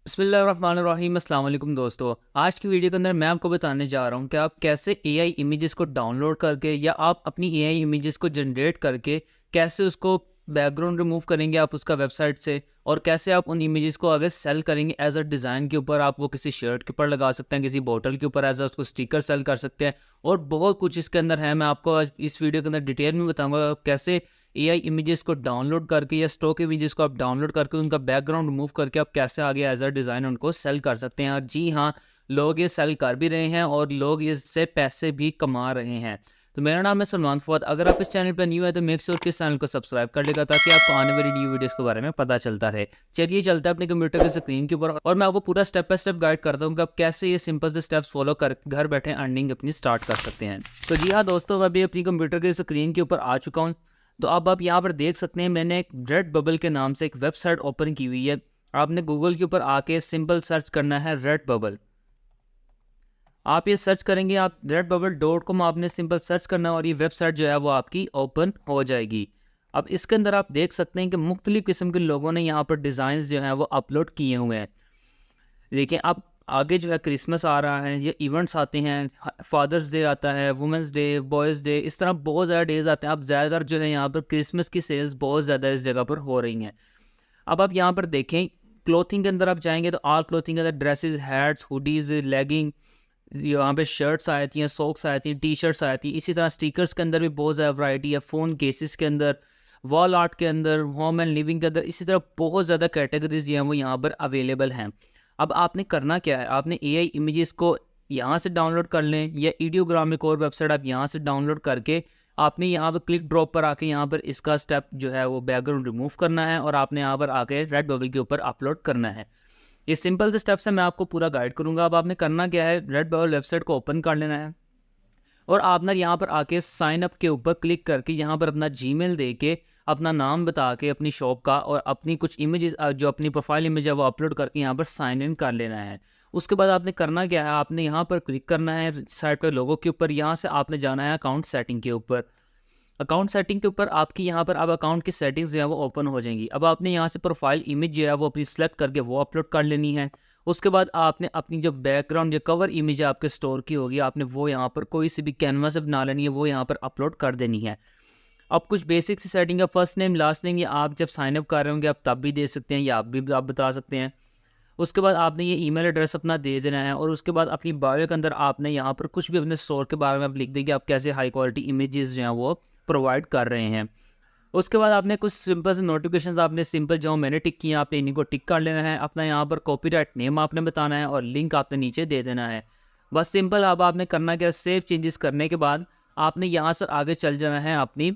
बिस्मिल्लाहिर्रहमानिर्रहीम। अस्सलाम वालेकुम दोस्तों। आज की वीडियो के अंदर मैं आपको बताने जा रहा हूँ कि आप कैसे एआई इमेजेस को डाउनलोड करके या आप अपनी एआई इमेजेस को जनरेट करके कैसे उसको बैकग्राउंड रिमूव करेंगे आप उसका वेबसाइट से, और कैसे आप उन इमेजेस को आगे सेल करेंगे एज अ डिज़ाइन के ऊपर। आप वो किसी शर्ट के ऊपर लगा सकते हैं, किसी बोतल के ऊपर एज अ उसको स्टिकर सेल कर सकते हैं, और बहुत कुछ इसके अंदर है। मैं आपको आज इस वीडियो के अंदर डिटेल में बताऊँगा आप कैसे एआई इमेजेस को डाउनलोड करके या स्टॉक इमेजेस को आप डाउनलोड करके उनका बैकग्राउंड रिमूव करके आप कैसे आगे एज अ डिज़ाइन उनको सेल कर सकते हैं। और जी हाँ, लोग ये सेल कर भी रहे हैं और लोग इससे पैसे भी कमा रहे हैं। तो मेरा नाम है सलमान फुआद। अगर आप इस चैनल पर न्यू है तो मेक श्योर कि इस चैनल को सब्सक्राइब कर लेगा ताकि आपको आने वाली न्यू वीडियोस के बारे में पता चलता रहे। चलिए चलते हैं अपने कंप्यूटर की स्क्रीन के ऊपर और मैं आपको पूरा स्टेप बाय स्टेप गाइड करता हूँ कि आप कैसे ये सिंपल से स्टेप्स फॉलो कर घर बैठे अर्निंग अपनी स्टार्ट कर सकते हैं। तो जी हाँ दोस्तों, मैं अभी अपनी कंप्यूटर की स्क्रीन के ऊपर आ चुका हूँ। तो अब आप यहाँ पर देख सकते हैं मैंने एक रेड बबल के नाम से एक वेबसाइट ओपन की हुई है। आपने गूगल के ऊपर आके सिंपल सर्च करना है रेड बबल। आप ये सर्च करेंगे, आप redbubble.com आपने सिंपल सर्च करना है और ये वेबसाइट जो है वो आपकी ओपन हो जाएगी। अब इसके अंदर आप देख सकते हैं कि मुख्तलिफ़ किस्म के लोगों ने यहाँ पर डिज़ाइंस जो हैं वो अपलोड किए हुए हैं। देखिए, अब आगे जो है क्रिसमस आ रहा है, ये इवेंट्स आते हैं, फादर्स डे आता है, वुमेंस डे, बॉयज़ डे, इस तरह बहुत ज़्यादा डेज़ आते हैं। अब ज़्यादातर जो है यहाँ पर क्रिसमस की सेल्स बहुत ज़्यादा इस जगह पर हो रही हैं। अब आप यहाँ पर देखें, क्लोथिंग के अंदर आप जाएंगे तो ऑल क्लोथिंग के अंदर ड्रेसेस, हैट्स, हुडीज़, लेगिंग, यहाँ पे शर्ट्स आई थी, सॉक्स आई थी, टी शर्ट्स आई थी। इसी तरह स्टिकर्स के अंदर भी बहुत ज़्यादा वैरायटी है, फ़ोन केसेस के अंदर, वॉल आर्ट के अंदर, होम एंड लिविंग के अंदर, इसी तरह बहुत ज़्यादा कैटेगरीज जो हैं वो यहाँ पर अवेलेबल हैं। अब आपने करना क्या है, आपने एआई इमेजेस को यहाँ से डाउनलोड कर लें या ईडियोग्राम एक और वेबसाइट आप यहाँ से डाउनलोड करके आपने यहाँ पर क्लिक ड्रॉप पर आके यहाँ पर इसका स्टेप जो है वो बैकग्राउंड रिमूव करना है और आपने यहाँ पर आके रेड बबल के ऊपर अपलोड करना है। ये सिंपल से स्टेप्स है, मैं आपको पूरा गाइड करूँगा। अब आपने करना क्या है, रेड बबल वेबसाइट को ओपन कर लेना है और आप ना यहाँ पर आके साइन अप के ऊपर क्लिक करके यहाँ पर अपना जीमेल दे के, अपना नाम बता के, अपनी शॉप का और अपनी कुछ इमेजेस जो अपनी प्रोफाइल इमेज है वो अपलोड करके यहाँ पर साइन इन कर लेना है। उसके बाद आपने करना क्या है, आपने यहाँ पर क्लिक करना है साइट पर लोगों के ऊपर, यहाँ से आपने जाना है अकाउंट सेटिंग के ऊपर। अकाउंट सेटिंग के ऊपर आपकी यहाँ पर अब अकाउंट की सेटिंग्स जो है वो ओपन हो जाएंगी। अब आपने यहाँ से प्रोफाइल इमेज जो है वो अपनी सेलेक्ट करके वो अपलोड कर लेनी है। उसके बाद आपने अपनी जो बैकग्राउंड या कवर इमेज है आपके स्टोर की होगी, आपने वो यहाँ पर कोई सी भी कैनवा से बना लेनी है, वो यहाँ पर अपलोड कर देनी है। अब कुछ बेसिक सी सेटिंग है, फर्स्ट नेम लास्ट नेम ये आप जब साइन अप कर रहे होंगे आप तब भी दे सकते हैं या आप बता सकते हैं। उसके बाद आपने ये ईमेल एड्रेस अपना दे देना है और उसके बाद अपनी बायो के अंदर आपने यहाँ पर कुछ भी अपने स्टोर के बारे में आप लिख देंगे, आप कैसे हाई क्वालिटी इमेजेस जो हैं वो प्रोवाइड कर रहे हैं। उसके बाद आपने कुछ सिंपल से नोटिफिकेशंस आपने सिंपल जो मैंने टिक किए आपने इन्हीं को टिक कर लेना है। अपना यहाँ पर कॉपीराइट नेम आपने बताना है और लिंक आपने नीचे दे देना है। बस सिंपल। अब आपने करना क्या, सेव चेंजेस करने के बाद आपने यहाँ से आगे चल जाना है अपनी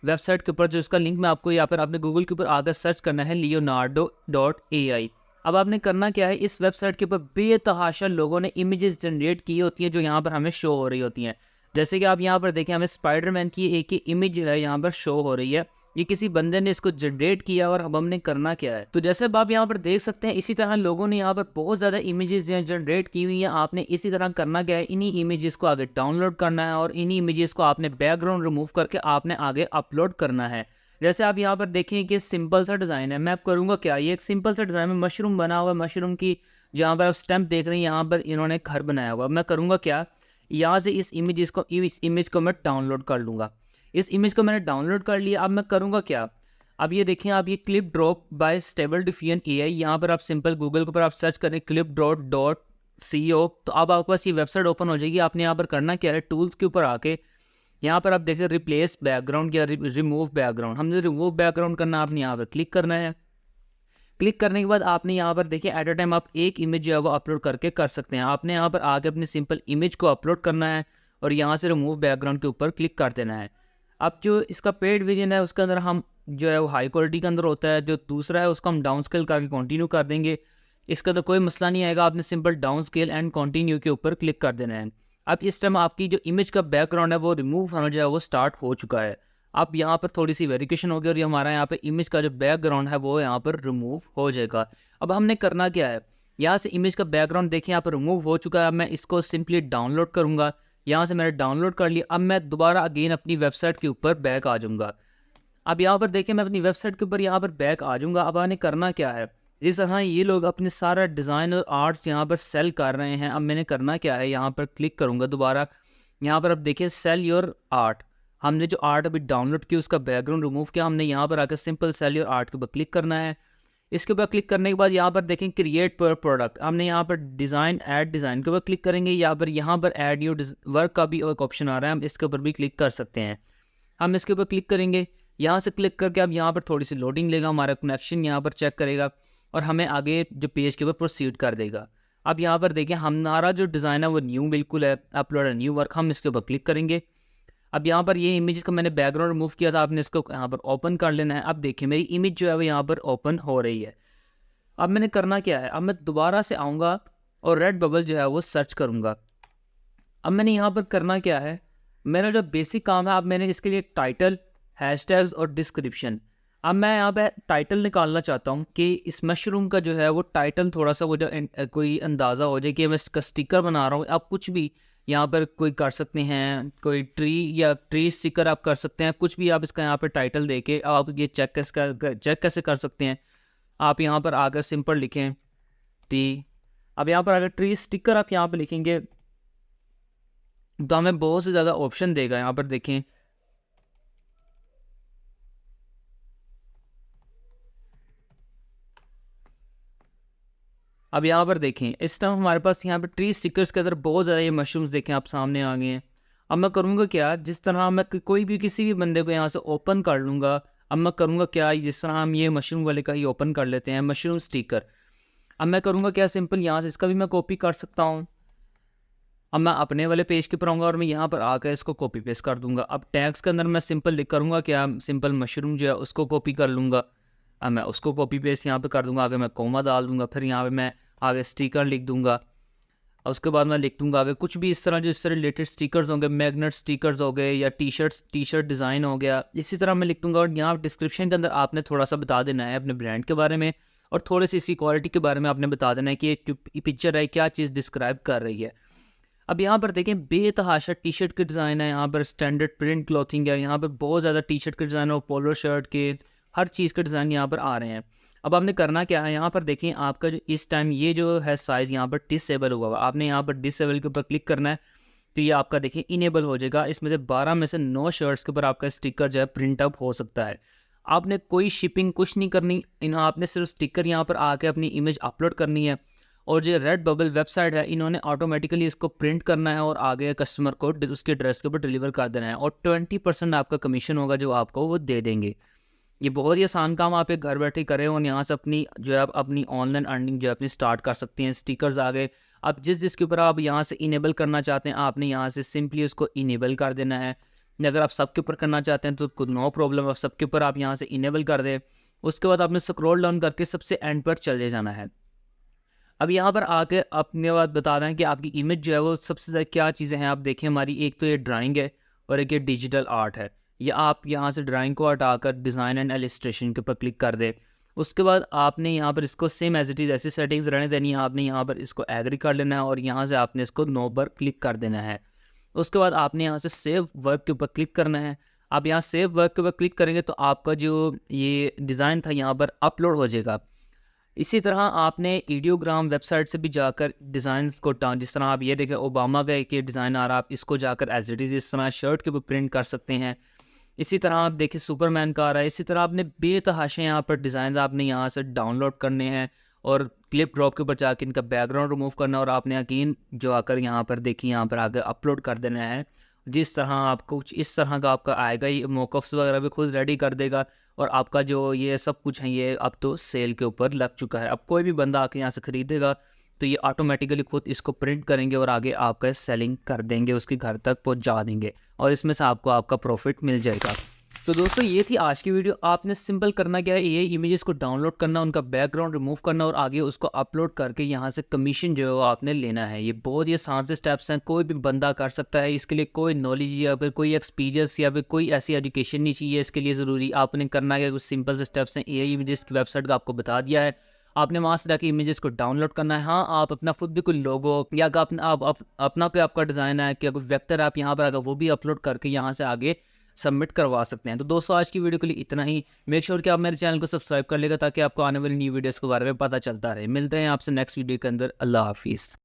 वेबसाइट के ऊपर, जो इसका लिंक मैं आपको यहाँ पर आपने गूगल के ऊपर आगे सर्च करना है leonardo.ai। अब आपने करना क्या है, इस वेबसाइट के ऊपर बेतहाशा लोगों ने इमेजेस जनरेट की होती हैं जो यहाँ पर हमें शो हो रही होती हैं। जैसे कि आप यहाँ पर देखें, हमें स्पाइडरमैन की एक ही इमेज है यहाँ पर शो हो रही है। ये किसी बंदे ने इसको जनरेट किया और अब हमने करना क्या है, तो जैसे अब आप यहाँ पर देख सकते हैं इसी तरह लोगों ने यहाँ पर बहुत ज़्यादा इमेजेस जनरेट की हुई हैं। आपने इसी तरह करना क्या है, इन्हीं इमेजेस को आगे डाउनलोड करना है और इन्हीं इमेजेस को आपने बैकग्राउंड रिमूव करके आपने आगे अपलोड करना है। जैसे आप यहाँ पर देखें कि सिंपल सा डिज़ाइन है, मैं आप करूँगा क्या, ये एक सिंपल सा डिज़ाइन में मशरूम बना हुआ है, मशरूम की जहाँ पर आप स्टैम्प देख रहे हैं यहाँ पर इन्होंने घर बनाया हुआ। मैं करूँगा क्या, यहाँ से इस इमेज को मैं डाउनलोड कर लूँगा। इस इमेज को मैंने डाउनलोड कर लिया। अब मैं करूँगा क्या, अब ये देखें, आप ये clip drop by stable defiant AI, यहाँ पर आप सिंपल गूगल के ऊपर आप सर्च करें क्लिप ड्रॉप डॉट सी ओ, तो अब आपके पास ये वेबसाइट ओपन हो जाएगी। आपने यहाँ पर करना क्या है, टूल्स के ऊपर आके यहाँ पर आप देखें रिप्लेस बैकग्राउंड या रिमूव बैकग्राउंड, हमने रिमूव बैकग्राउंड करना, आपने यहाँ पर क्लिक करना है। क्लिक करने के बाद आपने यहाँ पर देखिए एट अ टाइम आप एक इमेज जो है वो अपलोड करके कर सकते हैं। आपने यहाँ पर आके अपनी सिंपल इमेज को अपलोड करना है और यहाँ से रिमूव बैकग्राउंड के ऊपर क्लिक कर देना है। अब जो इसका पेड वर्जन है उसके अंदर हम जो है वो हाई क्वालिटी के अंदर होता है, जो दूसरा है उसको हम डाउन स्केल करके कंटिन्यू कर देंगे। इसका तो कोई मसला नहीं आएगा, आपने simple down scale and continue के ऊपर क्लिक कर देना है। अब इस टाइम आपकी जो इमेज का बैकग्राउंड है वो रिमूव होना जो है वो स्टार्ट हो चुका है। अब यहाँ पर थोड़ी सी वेरिफिकेशन होगी और ये हमारा यहाँ पे इमेज का जो बैकग्राउंड है वो यहाँ पर रिमूव हो जाएगा। अब हमने करना क्या है, यहाँ से इमेज का बैकग्राउंड देखिए यहाँ पर रिमूव हो चुका है। मैं इसको सिंपली डाउनलोड करूँगा, यहाँ से मैंने डाउनलोड कर लिया। अब मैं दोबारा अगेन अपनी वेबसाइट के ऊपर बैक आ जाऊँगा। अब यहाँ पर देखिए मैं अपनी वेबसाइट के ऊपर यहाँ पर बैक आ जाऊँगा। अब मैंने करना क्या है, जिस तरह ये लोग अपने सारा डिज़ाइन और आर्ट्स यहाँ पर सेल कर रहे हैं। अब मैंने करना क्या है, यहाँ पर क्लिक करूँगा दोबारा। यहाँ पर अब देखिए सेल योर आर्ट, हमने जो आर्ट अभी डाउनलोड की उसका बैकग्राउंड रिमूव किया, हमने यहाँ पर आकर सिंपल सेल योर आर्ट के ऊपर क्लिक करना है। इसके ऊपर क्लिक करने के बाद यहाँ पर देखें क्रिएट पर प्रोडक्ट, हमने यहाँ पर डिज़ाइन ऐड डिज़ाइन के ऊपर क्लिक करेंगे। यहाँ पर ऐड योर वर्क का भी एक ऑप्शन आ रहा है, हम इसके ऊपर भी क्लिक कर सकते हैं। हम इसके ऊपर क्लिक करेंगे, यहाँ से क्लिक करके अब यहाँ पर थोड़ी सी लोडिंग लेगा, हमारा कनेक्शन यहाँ पर चेक करेगा और हमें आगे जो पेज के ऊपर प्रोसीड कर देगा। अब यहाँ पर देखिए हमारा जो डिज़ाइन है वो न्यू बिल्कुल है, अपलोड अ न्यू वर्क, हम इसके ऊपर क्लिक करेंगे। अब यहाँ पर ये इमेज का मैंने बैकग्राउंड रिमूव किया था, आपने इसको यहाँ पर ओपन कर लेना है। अब देखिए मेरी इमेज जो है वो यहाँ पर ओपन हो रही है। अब मैंने करना क्या है, अब मैं दोबारा से आऊँगा और रेड बबल जो है वो सर्च करूँगा। अब मैंने यहाँ पर करना क्या है, मेरा जो बेसिक काम है, अब मैंने इसके लिए एक टाइटल, हैशटैग्स और डिस्क्रिप्शन। अब मैं यहाँ पे टाइटल निकालना चाहता हूँ कि इस मशरूम का जो है वो टाइटल थोड़ा सा वो जो कोई अंदाज़ा हो जाए कि मैं इसका स्टिकर बना रहा हूँ। आप कुछ भी यहाँ पर कोई कर सकते हैं, कोई ट्री या ट्री स्टिकर आप कर सकते हैं, कुछ भी आप इसका यहाँ पर टाइटल दे के आप ये चेक कैसे कर सकते हैं। आप यहाँ पर आकर सिंपल लिखें ट्री। अब यहाँ पर अगर ट्री स्टिकर आप यहाँ पर लिखेंगे तो हमें बहुत से ज़्यादा ऑप्शन देगा। यहाँ पर देखें, अब यहाँ पर देखें इस टाइम हमारे पास यहाँ पर ट्री स्टिकर्स के अंदर बहुत ज़्यादा ये मशरूम्स देखें आप सामने आ गए हैं। अब मैं करूँगा क्या, जिस तरह मैं कोई भी किसी भी बंदे को यहाँ से ओपन कर लूँगा। अब मैं करूँगा क्या, जिस तरह हम ये मशरूम वाले का ही ओपन कर लेते हैं, मशरूम स्टिकर। अब मैं करूँगा क्या, सिंपल यहाँ से इसका भी मैं कॉपी कर सकता हूँ। अब मैं अपने वाले पेज के ऊपर आऊँगा और मैं यहाँ पर आकर इसको कॉपी पेस्ट कर दूँगा। अब टैग्स के अंदर मैं सिंपल लिख करूँगा क्या, सिंपल मशरूम जो है उसको कॉपी कर लूँगा। अब मैं उसको कॉपी पेस्ट यहाँ पे कर दूँगा, आगे मैं कोमा डाल दूँगा, फिर यहाँ पे मैं आगे स्टिकर लिख दूँगा। और उसके बाद मैं लिख दूँगा आगे कुछ भी इस तरह जो इससे रिलेटेड स्टिकर्स होंगे, मैग्नेट स्टिकर्स हो गए या टी शर्ट डिज़ाइन हो गया, इसी तरह मैं लिख दूँगा। और यहाँ डिस्क्रिप्शन के अंदर आपने थोड़ा सा बता देना है अपने ब्रांड के बारे में और थोड़ी सी इसी क्वालिटी के बारे में आपने बता देना है कि ये पिक्चर है क्या चीज़ डिस्क्राइब कर रही है। अब यहाँ पर देखें बेतहाशा टी शर्ट के डिज़ाइन है, यहाँ पर स्टैंडर्ड प्रिंट क्लॉथिंग है, यहाँ पर बहुत ज़्यादा टी शर्ट के डिज़ाइन और पोलो शर्ट के हर चीज़ के डिज़ाइन यहाँ पर आ रहे हैं। अब आपने करना क्या है, यहाँ पर देखें आपका जो इस टाइम ये जो है साइज़ यहाँ पर डिसेबल हुआ हुआ, आपने यहाँ पर डिसेबल के ऊपर क्लिक करना है तो ये आपका देखिए इनेबल हो जाएगा। इसमें से 12 में से 9 शर्ट्स के ऊपर आपका स्टिकर जो है प्रिंट अप हो सकता है। आपने कोई शिपिंग कुछ नहीं करनी, आपने सिर्फ स्टिकर यहाँ पर आके अपनी इमेज अपलोड करनी है और जो रेड बबल वेबसाइट है इन्होंने ऑटोमेटिकली इसको प्रिंट करना है और आगे कस्टमर को उसके एड्रेस के ऊपर डिलीवर कर देना है और 20% आपका कमीशन होगा जो आपको वो दे देंगे। ये बहुत ही आसान काम आप एक घर बैठे करें और यहाँ से अपनी जो है आप अपनी ऑनलाइन अर्निंग जो है अपनी स्टार्ट कर सकते हैं। स्टिकर्स आ गए, आप जिसके ऊपर आप यहाँ से इनेबल करना चाहते हैं आपने यहाँ से सिंपली उसको इनेबल कर देना है। अगर आप सबके ऊपर करना चाहते हैं तो नो प्रॉब्लम, आप सबके ऊपर आप यहाँ से इनेबल कर दें। उसके बाद आपने स्क्रॉल डाउन करके सबसे एंड पर चले जाना है। अब यहाँ पर आके अपने बात बता रहे हैं कि आपकी इमेज जो है वो सबसे ज़्यादा क्या चीज़ें हैं। आप देखें हमारी एक तो ये ड्राइंग है और एक ये डिजिटल आर्ट है। या आप यहाँ से ड्राइंग को हटाकर डिज़ाइन एंड एलिस्ट्रेशन के ऊपर क्लिक कर दें। उसके बाद आपने यहाँ पर इसको सेम एज इट इज़ ऐसी सेटिंग्स रहने देनी है। आपने यहाँ पर इसको एग्री कर लेना है और यहाँ से आपने इसको नो पर क्लिक कर देना है। उसके बाद आपने यहाँ से सेव वर्क के ऊपर क्लिक करना है। आप यहाँ सेव वर्क के ऊपर क्लिक करेंगे तो आपका जो ये डिज़ाइन था यहाँ पर अपलोड हो जाएगा। इसी तरह आपने ईडियोग्राम वेबसाइट से भी जाकर डिज़ाइंस को जिस तरह आप ये देखें ओबामा का एक ये डिज़ाइन आ रहा है, आप इसको जाकर एज इट इज़ इस तरह शर्ट के ऊपर प्रिंट कर सकते हैं। इसी तरह आप देखिए सुपरमैन का आ रहा है। इसी तरह आपने बेतहाशा यहाँ पर डिज़ाइन आपने यहाँ से डाउनलोड करने हैं और क्लिप ड्रॉप के ऊपर जाकर इनका बैकग्राउंड रिमूव करना और आपने यकीन जो आकर यहाँ पर देखिए यहाँ पर आकर अपलोड कर देना है। जिस तरह आपको कुछ इस तरह का आपका आएगा, ये मॉकअप्स वगैरह भी खुद रेडी कर देगा और आपका जो ये सब कुछ है ये अब तो सेल के ऊपर लग चुका है। अब कोई भी बंदा आके यहाँ से ख़रीदेगा तो ये ऑटोमेटिकली खुद इसको प्रिंट करेंगे और आगे आपका सेलिंग कर देंगे, उसके घर तक पहुँचा देंगे और इसमें से आपको आपका प्रॉफिट मिल जाएगा। तो दोस्तों ये थी आज की वीडियो। आपने सिंपल करना क्या है, ये इमेजेस को डाउनलोड करना, उनका बैकग्राउंड रिमूव करना और आगे उसको अपलोड करके यहाँ से कमीशन जो है वो आपने लेना है। ये बहुत ही आसान से स्टेप्स हैं, कोई भी बंदा कर सकता है। इसके लिए कोई नॉलेज या फिर कोई एक्सपीरियंस या फिर कोई ऐसी एजुकेशन नहीं चाहिए इसके लिए ज़रूरी। आपने करना है कुछ सिंपल से स्टेप्स हैं। एआई इमेजेस की वेबसाइट का आपको बता दिया है, आपने वहाँ से जाके इमेजेस को डाउनलोड करना है। हाँ, आप अपना खुद भी कोई लोगो या अपना कोई आपका डिज़ाइन है कि कोई वेक्टर आप यहाँ पर अगर वो भी अपलोड करके यहाँ से आगे सबमिट करवा सकते हैं। तो दोस्तों आज की वीडियो के लिए इतना ही। मेक श्योर कि आप मेरे चैनल को सब्सक्राइब कर लेगा ताकि आपको आने वाली न्यू वीडियोज़ के बारे में पता चलता रहे। मिलते हैं आपसे नेक्स्ट वीडियो के अंदर। अल्लाह हाफिज़।